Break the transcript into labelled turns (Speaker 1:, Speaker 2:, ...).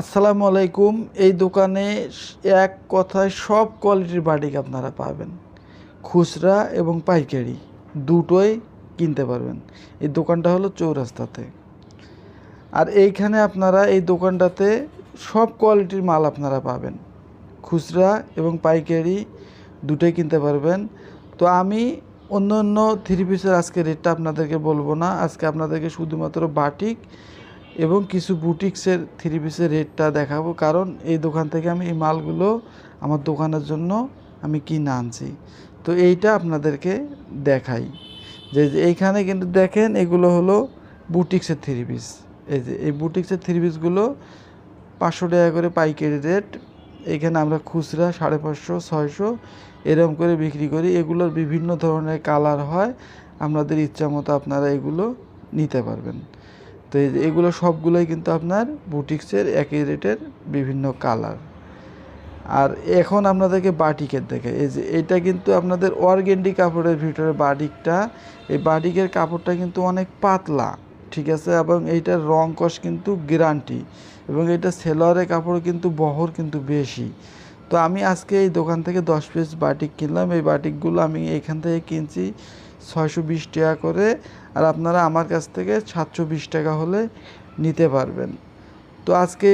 Speaker 1: আসসালামু আলাইকুম। এই দোকানে এক কথায় সব কোয়ালিটির বাটিক আপনারা পাবেন, খুচরা এবং পাইকারি দুটোই কিনতে পারবেন। এই দোকানটা হলো চৌরাস্তাতে। আর এইখানে আপনারা এই দোকানটাতে সব কোয়ালিটির মাল আপনারা পাবেন, খুচরা এবং পাইকারি দুটোই কিনতে পারবেন। তো আমি অন্য অন্য থ্রি পিসের আজকে রেটটা আপনাদেরকে বলবো না, আজকে আপনাদেরকে শুধুমাত্র বাটিক এবং কিছু বুটিক্সের থ্রি পিসের রেটটা দেখাবো, কারণ এই দোকান থেকে আমি এই মালগুলো আমার দোকানের জন্য আমি কিনে আনছি। তো এইটা আপনাদেরকে দেখাই যে এইখানে কিন্তু দেখেন এগুলো হলো বুটিক্সের থ্রি পিস। এই যে এই বুটিক্সের থ্রি পিসগুলো 500 টাকা করে পাইকারি রেট। এখানে আমরা খুচরা 550, 600 এরকম করে বিক্রি করি। এগুলোর বিভিন্ন ধরনের কালার হয়, আপনাদের ইচ্ছা মতো আপনারা এগুলো নিতে পারবেন। তো এগুলো সবগুলোই কিন্তু আপনার বুটিক্সের একই রেটের বিভিন্ন কালার। আর এখন আপনাদেরকে বাটিকের দেখে, এই যে এটা কিন্তু আপনাদের অর্গেন্ডি কাপড়ের ভিতরে বাটিকটা। এই বাটিকের কাপড়টা কিন্তু অনেক পাতলা, ঠিক আছে, এবং এইটার রং কষ কিন্তু গ্যারান্টি, এবং এটা সেলোয়ারের কাপড় কিন্তু বহর কিন্তু বেশি। তো আমি আজকে এই দোকান থেকে 10 পিস বাটিক কিনলাম। এই বাটিকগুলো আমি এখান থেকে কিনছি 620 টাকা করে, আর আপনারা আমার কাছ থেকে 720 টাকা হলে নিতে পারবেন। তো আজকে